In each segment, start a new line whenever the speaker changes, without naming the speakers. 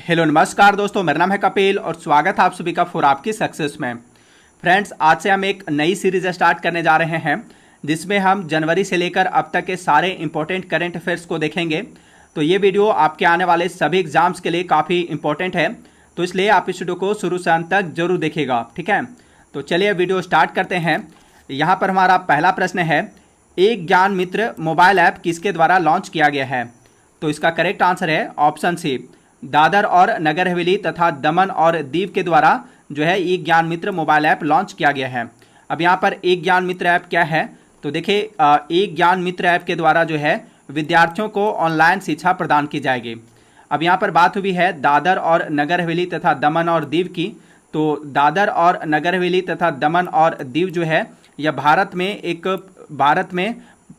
Hello नमस्कार दोस्तों, मेरा नाम है कपिल और स्वागत है आप सभी का फॉर आपकी सक्सेस में। फ्रेंड्स, आज से हम एक नई सीरीज स्टार्ट करने जा रहे हैं जिसमें हम जनवरी से लेकर अब तक के सारे इंपॉर्टेंट करंट अफेयर्स को देखेंगे। तो ये वीडियो आपके आने वाले सभी एग्जाम्स के लिए काफ़ी इंपॉर्टेंट है, तो इसलिए आप इस वीडियो को शुरू से अंत तक जरूर देखिएगा, ठीक है। तो चलिए वीडियो स्टार्ट करते हैं। यहाँ पर हमारा पहला प्रश्न है, एक ज्ञान मित्र मोबाइल ऐप किसके द्वारा लॉन्च किया गया है? तो इसका करेक्ट आंसर है ऑप्शन सी, दादर और नगर हवेली तथा दमन और दीव के द्वारा जो है एक ज्ञान मित्र मोबाइल ऐप लॉन्च किया गया है। अब यहाँ पर एक ज्ञान मित्र ऐप क्या है? तो देखिए, एक ज्ञान मित्र ऐप के द्वारा जो है विद्यार्थियों को ऑनलाइन शिक्षा प्रदान की जाएगी। अब यहाँ पर बात हुई है दादर और नगर हवेली तथा दमन और दीव की। तो दादर और नगर हवेली तथा दमन और दीव जो है यह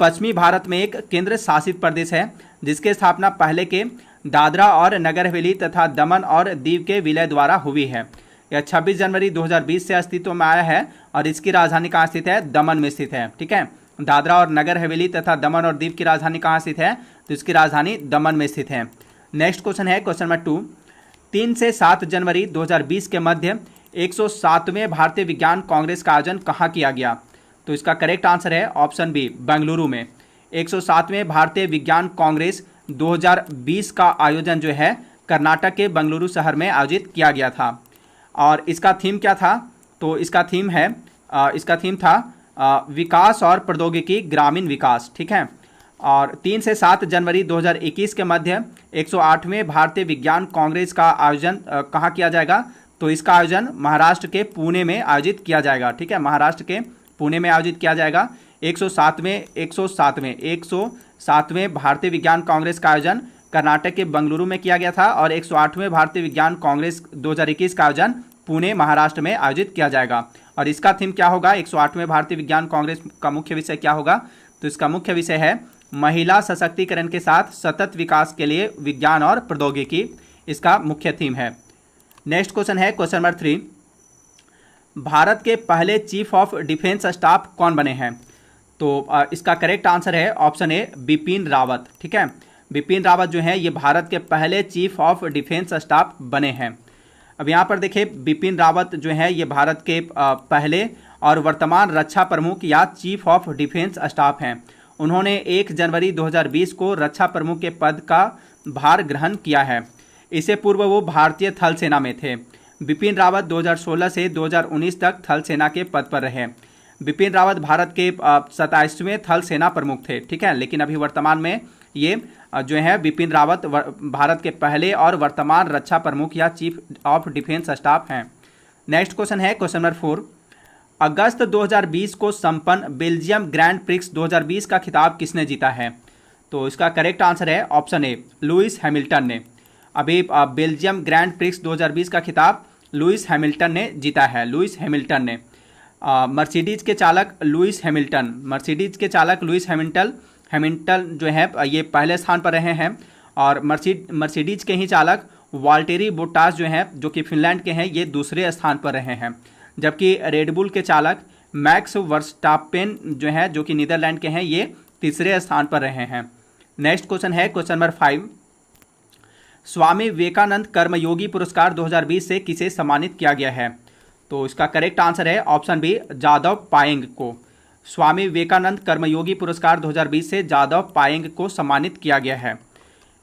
पश्चिमी भारत में एक केंद्र शासित प्रदेश है जिसकी स्थापना पहले के दादरा और नगर हवेली तथा दमन और दीव के विलय द्वारा हुई है। यह 26 जनवरी 2020 से अस्तित्व में आया है और इसकी राजधानी कहाँ स्थित है? दमन में स्थित है, ठीक है। दादरा और नगर हवेली तथा दमन और दीव की राजधानी कहाँ स्थित है? तो इसकी राजधानी दमन में स्थित है। नेक्स्ट क्वेश्चन है क्वेश्चन नंबर 2, 3 से 7 जनवरी 2020 के मध्य 107वें भारतीय विज्ञान कांग्रेस का आयोजन कहाँ किया गया? तो इसका करेक्ट आंसर है ऑप्शन बी, बेंगलुरु में। 107वें भारतीय विज्ञान कांग्रेस 2020 का आयोजन जो है कर्नाटक के बेंगलुरु शहर में आयोजित किया गया था। और इसका थीम क्या था? तो इसका थीम था विकास और प्रौद्योगिकी ग्रामीण विकास, ठीक है। और 3 से 7 जनवरी 2021 के मध्य 108वें भारतीय विज्ञान कांग्रेस का आयोजन कहाँ किया जाएगा? तो इसका आयोजन महाराष्ट्र के पुणे में आयोजित किया जाएगा, ठीक है। महाराष्ट्र के पुणे में आयोजित किया जाएगा। 107वें भारतीय विज्ञान कांग्रेस का आयोजन कर्नाटक के बेंगलुरु में किया गया था और 108वें भारतीय विज्ञान कांग्रेस 2021 का आयोजन पुणे महाराष्ट्र में आयोजित किया जाएगा। और इसका थीम क्या होगा? 108वें भारतीय विज्ञान कांग्रेस का मुख्य विषय क्या होगा? तो इसका मुख्य विषय है महिला सशक्तिकरण के साथ सतत विकास के लिए विज्ञान और प्रौद्योगिकी, इसका मुख्य थीम है। नेक्स्ट क्वेश्चन है क्वेश्चन नंबर 3, भारत के पहले चीफ ऑफ डिफेंस स्टाफ कौन बने हैं? तो इसका करेक्ट आंसर है ऑप्शन ए, बिपिन रावत, ठीक है। बिपिन रावत जो है ये भारत के पहले चीफ ऑफ डिफेंस स्टाफ बने हैं। अब यहाँ पर देखिए, बिपिन रावत जो है ये भारत के पहले और वर्तमान रक्षा प्रमुख या चीफ ऑफ डिफेंस स्टाफ हैं। उन्होंने 1 जनवरी 2020 को रक्षा प्रमुख के पद का भार ग्रहण किया है। इससे पूर्व वो भारतीय थल सेना में थे। बिपिन रावत 2016 से 2019 तक थल सेना के पद पर रहे। बिपिन रावत भारत के 27वें थल सेना प्रमुख थे, ठीक है। लेकिन अभी वर्तमान में ये जो है बिपिन रावत भारत के पहले और वर्तमान रक्षा प्रमुख या चीफ ऑफ डिफेंस स्टाफ हैं। नेक्स्ट क्वेश्चन है क्वेश्चन नंबर 4, अगस्त 2020 को संपन्न बेल्जियम ग्रैंड प्रिक्स 2020 का खिताब किसने जीता है? तो इसका करेक्ट आंसर है ऑप्शन ए, लुइस हैमिल्टन ने। अभी बेल्जियम ग्रैंड प्रिक्स 2020 का खिताब लुइस हैमिल्टन ने जीता है। लुइस हैमिल्टन ने मर्सिडीज के चालक लुइस हैमिल्टन जो है ये पहले स्थान पर रहे हैं। और मर्सिडीज के ही चालक वाल्टेरी बोटास जो हैं, जो कि फिनलैंड के हैं, ये दूसरे स्थान पर रहे हैं। जबकि रेडबुल के चालक मैक्स वर्स्टापेन जो है, जो कि नीदरलैंड के हैं, ये तीसरे स्थान पर रहे हैं। नेक्स्ट क्वेश्चन है क्वेश्चन नंबर 5, स्वामी विवेकानंद कर्मयोगी पुरस्कार 2020 से किसे सम्मानित किया गया है? तो इसका करेक्ट आंसर है ऑप्शन बी, जादव पायेंग को। स्वामी विवेकानंद कर्मयोगी पुरस्कार 2020 से जादव पायेंग को सम्मानित किया गया है।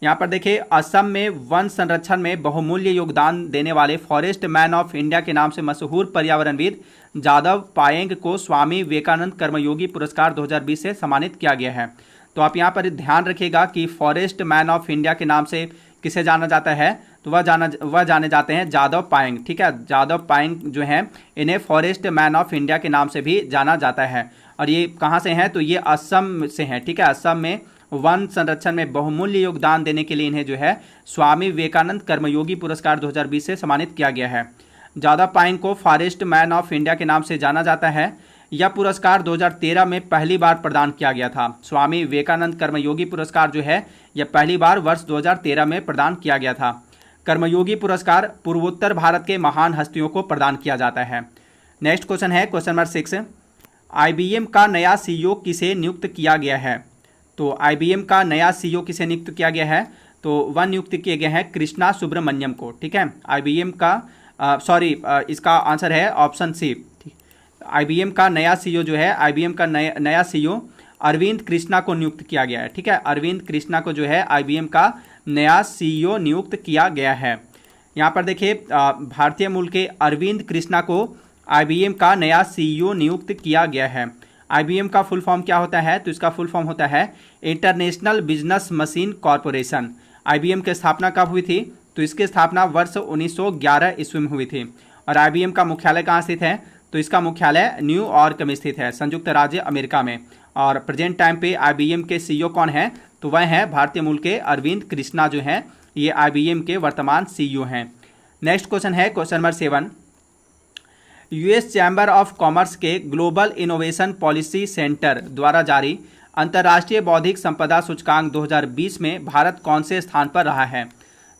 यहाँ पर देखिए, असम में वन संरक्षण में बहुमूल्य योगदान देने वाले फॉरेस्ट मैन ऑफ इंडिया के नाम से मशहूर पर्यावरणविद जादव पायेंग को स्वामी विवेकानंद कर्मयोगी पुरस्कार 2020 से सम्मानित किया गया है। तो आप यहाँ पर ध्यान रखिएगा कि फॉरेस्ट मैन ऑफ इंडिया के नाम से किसे जाना जाता है? तो वह जाने जाते हैं जादव पायेंग, ठीक है। जादव पायेंग जो हैं, इन्हें फॉरेस्ट मैन ऑफ इंडिया के नाम से भी जाना जाता है। और ये कहाँ से हैं? तो ये असम से हैं, ठीक है। असम में वन संरक्षण में बहुमूल्य योगदान देने के लिए इन्हें जो है स्वामी विवेकानंद कर्मयोगी पुरस्कार 2020 से सम्मानित किया गया है। जादव पायेंग को फॉरेस्ट मैन ऑफ इंडिया के नाम से जाना जाता है। यह पुरस्कार 2013 में पहली बार प्रदान किया गया था। स्वामी विवेकानंद कर्मयोगी पुरस्कार जो है यह पहली बार वर्ष 2013 में प्रदान किया गया था। कर्मयोगी पुरस्कार पूर्वोत्तर भारत के महान हस्तियों को प्रदान किया जाता है। नेक्स्ट क्वेश्चन है क्वेश्चन नंबर 6, IBM का नया CEO किसे नियुक्त किया गया है? तो IBM का नया CEO किसे नियुक्त किया गया है? तो 1 नियुक्त किए गए हैं कृष्णा सुब्रमण्यम को। ठीक है, IBM का इसका आंसर है ऑप्शन सी। IBM का नया CEO जो है, IBM का नया CEO अरविंद कृष्णा को नियुक्त किया गया है। ठीक है, अरविंद कृष्णा को जो है IBM का नया CEO नियुक्त किया गया है। यहाँ पर देखिए भारतीय मूल के अरविंद कृष्णा को IBM का नया CEO नियुक्त किया गया है। IBM का फुल फॉर्म क्या होता है? तो इसका फुल फॉर्म होता है international business machine corporation. IBM की स्थापना कब हुई थी? तो इसकी स्थापना वर्ष 1911 ईस्वी में हुई थी। और IBM का मुख्यालय कहाँ स्थित है? तो इसका मुख्यालय न्यूयॉर्क में स्थित है, संयुक्त राज्य अमेरिका में। और प्रेजेंट टाइम पे IBM के CEO कौन है? तो वह है भारतीय मूल के अरविंद कृष्णा जो है, ये IBM के वर्तमान CEO हैं। नेक्स्ट क्वेश्चन है question number 7। US chamber of commerce के ग्लोबल इनोवेशन पॉलिसी सेंटर द्वारा जारी अंतर्राष्ट्रीय बौद्धिक संपदा सूचकांक 2020 में भारत कौन से स्थान पर रहा है?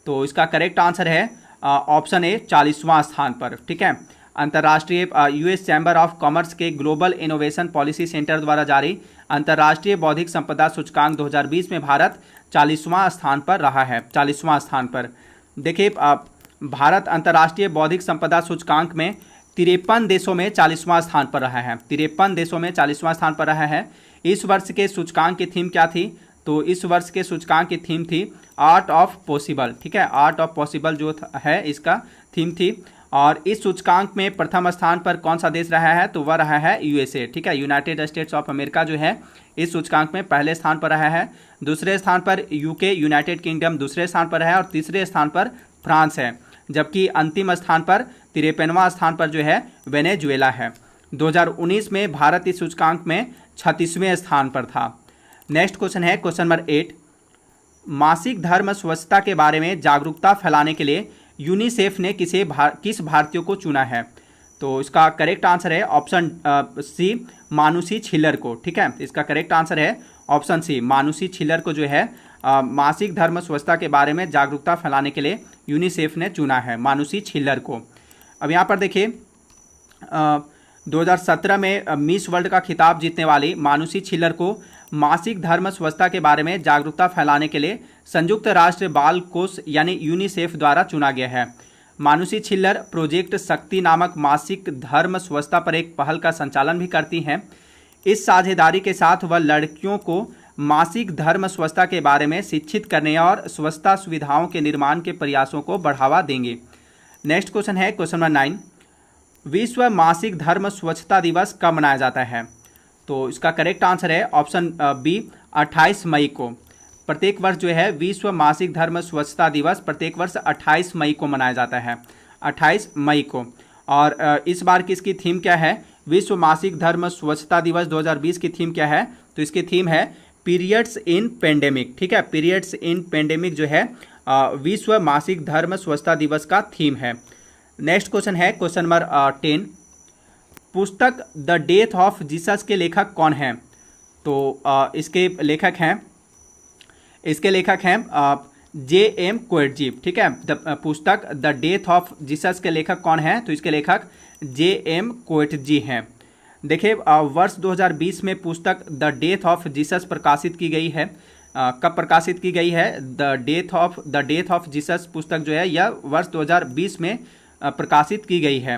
तो इसका करेक्ट आंसर है ऑप्शन ए 40वां स्थान पर। ठीक है, अंतर्राष्ट्रीय US चैम्बर ऑफ कॉमर्स के ग्लोबल इनोवेशन पॉलिसी सेंटर द्वारा जारी अंतर्राष्ट्रीय बौद्धिक संपदा सूचकांक 2020 में भारत 40वां स्थान पर रहा है। 40वां स्थान पर देखिए, भारत अंतर्राष्ट्रीय बौद्धिक संपदा सूचकांक में 53 देशों में 40वां स्थान पर रहा है। 53 देशों में 40वां स्थान पर रहा है। इस वर्ष के सूचकांक की थीम क्या थी? तो इस वर्ष के सूचकांक की थीम थी आर्ट ऑफ पॉसिबल। ठीक है, आर्ट ऑफ पॉसिबल जो है इसका थीम थी। और इस सूचकांक में प्रथम स्थान पर कौन सा देश रहा है? तो वह रहा है USA। ठीक है, यूनाइटेड स्टेट्स ऑफ अमेरिका जो है इस सूचकांक में पहले स्थान पर रहा है। दूसरे स्थान पर UK यूनाइटेड किंगडम दूसरे स्थान पर है और तीसरे स्थान पर फ्रांस है। जबकि अंतिम स्थान पर 53वां स्थान पर जो है वेनेजुएला है। 2019 में भारत इस सूचकांक में 36वें स्थान पर था। नेक्स्ट क्वेश्चन है क्वेश्चन नंबर 8। मासिक धर्म स्वच्छता के बारे में जागरूकता फैलाने के लिए यूनिसेफ ने किस भारतीय को चुना है? तो इसका करेक्ट आंसर है ऑप्शन सी मानुषी छिल्लर को। ठीक है, इसका करेक्ट आंसर है ऑप्शन सी मानुषी छिल्लर को जो है मासिक धर्म स्वच्छता के बारे में जागरूकता फैलाने के लिए यूनिसेफ ने चुना है, मानुषी छिल्लर को। अब यहाँ पर देखिए 2017 में मिस वर्ल्ड का खिताब जीतने वाली मानुषी छिल्लर को मासिक धर्म स्वच्छता के बारे में जागरूकता फैलाने के लिए संयुक्त राष्ट्र बाल कोष यानी यूनिसेफ द्वारा चुना गया है। मानुषी छिल्लर प्रोजेक्ट शक्ति नामक मासिक धर्म स्वच्छता पर एक पहल का संचालन भी करती हैं। इस साझेदारी के साथ वह लड़कियों को मासिक धर्म स्वच्छता के बारे में शिक्षित करने और स्वच्छता सुविधाओं के निर्माण के प्रयासों को बढ़ावा देंगे। नेक्स्ट क्वेश्चन है क्वेश्चन नंबर 9। विश्व मासिक धर्म स्वच्छता दिवस कब मनाया जाता है? तो इसका करेक्ट आंसर है ऑप्शन बी 28 मई को। प्रत्येक वर्ष जो है विश्व मासिक धर्म स्वच्छता दिवस प्रत्येक वर्ष 28 मई को मनाया जाता है, 28 मई को। और इस बार की इसकी थीम क्या है? विश्व मासिक धर्म स्वच्छता दिवस 2020 की थीम क्या है? तो इसकी थीम है पीरियड्स इन पेंडेमिक। ठीक है, पीरियड्स इन पेंडेमिक जो है विश्व मासिक धर्म स्वच्छता दिवस का थीम है। नेक्स्ट क्वेश्चन है क्वेश्चन नंबर 10। पुस्तक द डेथ ऑफ जीसस के लेखक कौन हैं? तो इसके लेखक हैं J.M. कोएटजी। ठीक है, पुस्तक द डेथ ऑफ जीसस के लेखक कौन हैं? तो इसके लेखक J.M. कोएटजी हैं। देखिए वर्ष 2020 में पुस्तक द डेथ ऑफ जीसस प्रकाशित की गई है। कब प्रकाशित की गई है? द डेथ ऑफ जीसस पुस्तक जो है यह वर्ष 2020 में प्रकाशित की गई है।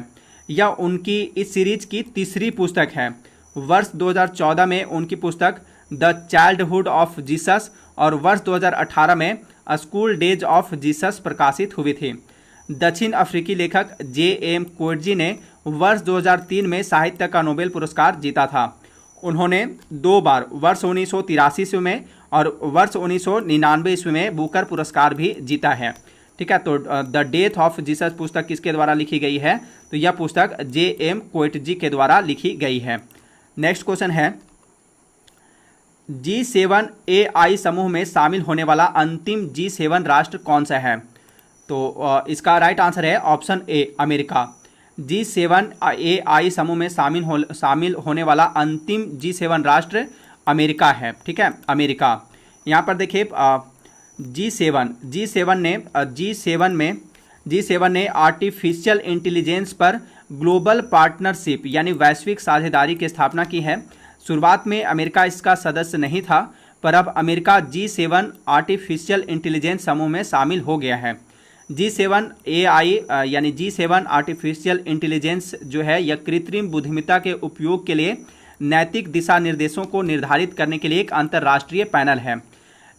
यह उनकी इस सीरीज की तीसरी पुस्तक है। वर्ष 2014 में उनकी पुस्तक द चाइल्डहुड ऑफ जीसस और वर्ष 2018 में स्कूल डेज ऑफ जीसस प्रकाशित हुई थी। दक्षिण अफ्रीकी लेखक J.M. कोएटजी ने वर्ष 2003 में साहित्य का नोबेल पुरस्कार जीता था। उन्होंने 2 बार वर्ष 1983 ईस्वी में और वर्ष 1999 ईस्वी में बुकर पुरस्कार भी जीता है। ठीक है, तो द डेथ ऑफ जीसस पुस्तक किसके द्वारा लिखी गई है? तो यह पुस्तक J.M. कोएटजी के द्वारा लिखी गई है। नेक्स्ट क्वेश्चन है G7 AI समूह में शामिल होने वाला अंतिम G7 राष्ट्र कौन सा है? तो इसका राइट आंसर है option A America. G7 AI समूह में शामिल होने वाला अंतिम G7 राष्ट्र अमेरिका है। ठीक है, अमेरिका। यहाँ पर देखिए G7 ने आर्टिफिशियल इंटेलिजेंस पर ग्लोबल पार्टनरशिप यानी वैश्विक साझेदारी की स्थापना की है। शुरुआत में अमेरिका इसका सदस्य नहीं था, पर अब अमेरिका G7 आर्टिफिशियल इंटेलिजेंस समूह में शामिल हो गया है। G7 AI यानी G7 आर्टिफिशियल इंटेलिजेंस जो है यह कृत्रिम बुद्धिमत्ता के उपयोग के लिए नैतिक दिशा निर्देशों को निर्धारित करने के लिए एक अंतर्राष्ट्रीय पैनल है।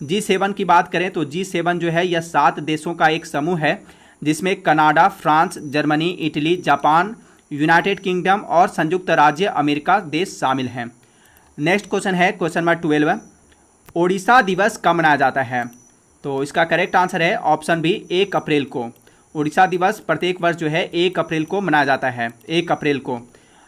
G7 की बात करें तो G7 जो है यह 7 देशों का एक समूह है, जिसमें Canada, France, Germany, Italy, Japan, United kingdom और संयुक्त राज्य अमेरिका देश शामिल हैं। नेक्स्ट क्वेश्चन है क्वेश्चन नंबर 12, ओडिशा दिवस कब मनाया जाता है? तो इसका करेक्ट आंसर है ऑप्शन बी 1 अप्रैल को। ओडिशा दिवस प्रत्येक वर्ष जो है 1 अप्रैल को मनाया जाता है, 1 अप्रैल को।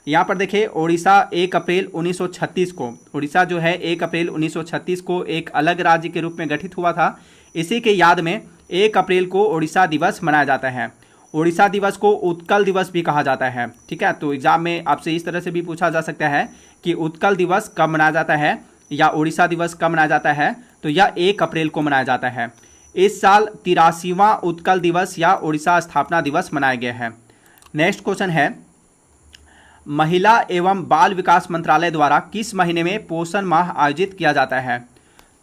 यहाँ पर देखिए ओडिशा 1 अप्रैल 1936 को, ओडिशा जो है 1 अप्रैल 1936 को एक अलग राज्य के रूप में गठित हुआ था। इसी के याद में 1 अप्रैल को ओडिशा दिवस मनाया जाता है। ओडिशा दिवस को उत्कल दिवस भी कहा जाता है, ठीक है। तो एग्जाम में आपसे इस तरह से भी पूछा जा सकता है कि उत्कल दिवस कब मनाया जाता है या ओडिशा दिवस कब मनाया जाता है, तो यह 1 अप्रैल को मनाया जाता है। इस साल 83वां उत्कल दिवस या ओडिशा स्थापना दिवस मनाया गया है। नेक्स्ट क्वेश्चन है, महिला एवं बाल विकास मंत्रालय द्वारा किस महीने में पोषण माह आयोजित किया जाता है?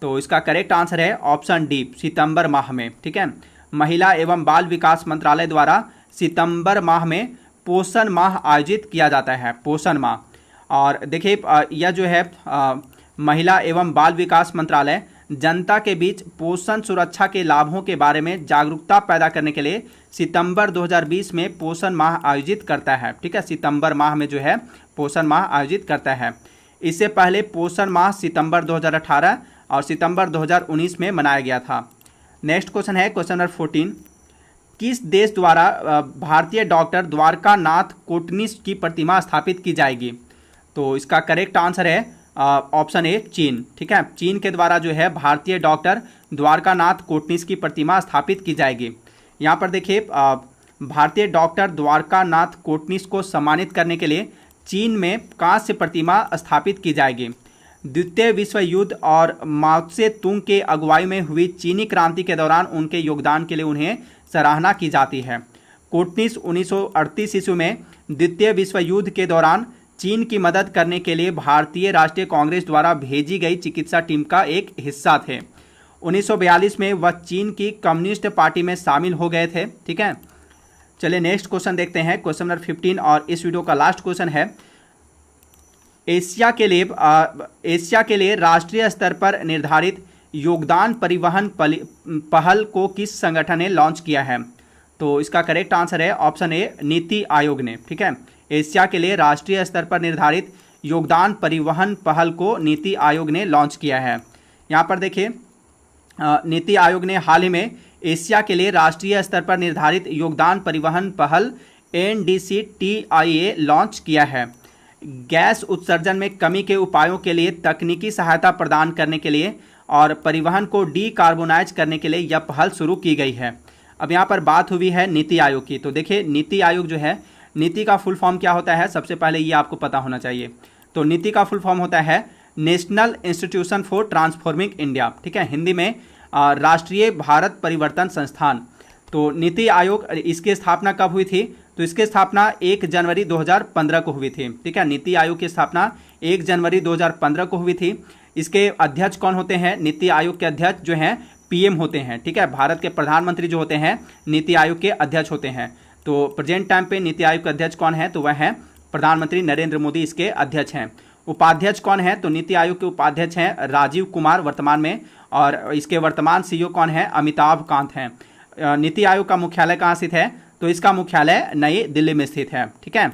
तो इसका करेक्ट आंसर है ऑप्शन डी, सितंबर माह में, ठीक है। महिला एवं बाल विकास मंत्रालय द्वारा सितंबर माह में पोषण माह आयोजित किया जाता है, पोषण माह। और देखिए यह जो है महिला एवं बाल विकास मंत्रालय जनता के बीच पोषण सुरक्षा के लाभों के बारे में जागरूकता पैदा करने के लिए सितंबर 2020 में पोषण माह आयोजित करता है, ठीक है। सितंबर माह में जो है पोषण माह आयोजित करता है। इससे पहले पोषण माह सितंबर 2018 और सितंबर 2019 में मनाया गया था। नेक्स्ट क्वेश्चन है क्वेश्चन नंबर 14, किस देश द्वारा भारतीय डॉक्टर द्वारका नाथ कोटनिस की प्रतिमा स्थापित की जाएगी? तो इसका करेक्ट आंसर है ऑप्शन ए, चीन, ठीक है। चीन के द्वारा जो है भारतीय डॉक्टर द्वारका नाथ कोटनिस की प्रतिमा स्थापित की जाएगी। यहाँ पर देखिए भारतीय डॉक्टर द्वारका नाथ कोटनिस को सम्मानित करने के लिए चीन में कांस्य प्रतिमा स्थापित की जाएगी। द्वितीय विश्व युद्ध और माओ त्से तुंग के अगुवाई में हुई चीनी क्रांति के दौरान उनके योगदान के लिए उन्हें सराहना की जाती है। कोटनिस 1938 ईस्वी में द्वितीय विश्व युद्ध के दौरान चीन की मदद करने के लिए भारतीय राष्ट्रीय कांग्रेस द्वारा भेजी गई चिकित्सा टीम का एक हिस्सा थे। 1942 में वह चीन की कम्युनिस्ट पार्टी में शामिल हो गए थे, ठीक है। चलिए नेक्स्ट क्वेश्चन देखते हैं, क्वेश्चन नंबर 15 और इस वीडियो का लास्ट क्वेश्चन है, एशिया के लिए राष्ट्रीय स्तर पर निर्धारित योगदान परिवहन पहल को किस संगठन ने लॉन्च किया है? तो इसका करेक्ट आंसर है ऑप्शन ए, नीति आयोग ने, ठीक है। एशिया के लिए राष्ट्रीय स्तर पर निर्धारित योगदान परिवहन पहल को नीति आयोग ने लॉन्च किया है। यहाँ पर देखिए नीति आयोग ने हाल ही में एशिया के लिए राष्ट्रीय स्तर पर निर्धारित योगदान परिवहन पहल NDCTIA लॉन्च किया है। गैस उत्सर्जन में कमी के उपायों के लिए तकनीकी सहायता प्रदान करने के लिए और परिवहन को डीकार्बोनाइज करने के लिए यह पहल शुरू की गई है। अब यहाँ पर बात हुई है नीति आयोग की, तो देखिए नीति आयोग जो है, नीति का फुल फॉर्म क्या होता है, सबसे पहले ये आपको पता होना चाहिए। तो नीति का फुल फॉर्म होता है national institution for transforming India, ठीक है, हिंदी में राष्ट्रीय भारत परिवर्तन संस्थान। तो नीति आयोग, इसकी स्थापना कब हुई थी? तो इसकी स्थापना 1 जनवरी 2015 को हुई थी, ठीक है। नीति आयोग की स्थापना 1 जनवरी 2015 को हुई थी। इसके अध्यक्ष कौन होते हैं? नीति आयोग के अध्यक्ष जो हैं PM होते हैं, ठीक है। भारत के प्रधानमंत्री जो होते हैं नीति आयोग के अध्यक्ष होते हैं। तो प्रेजेंट टाइम पे नीति आयोग के अध्यक्ष कौन है? तो वह है प्रधानमंत्री नरेंद्र मोदी, इसके अध्यक्ष हैं। उपाध्यक्ष कौन है? तो नीति आयोग के उपाध्यक्ष हैं राजीव कुमार वर्तमान में, और इसके वर्तमान CEO कौन है? अमिताभ कांत हैं। नीति आयोग का मुख्यालय कहाँ स्थित है? तो इसका मुख्यालय नई दिल्ली में स्थित है, ठीक है।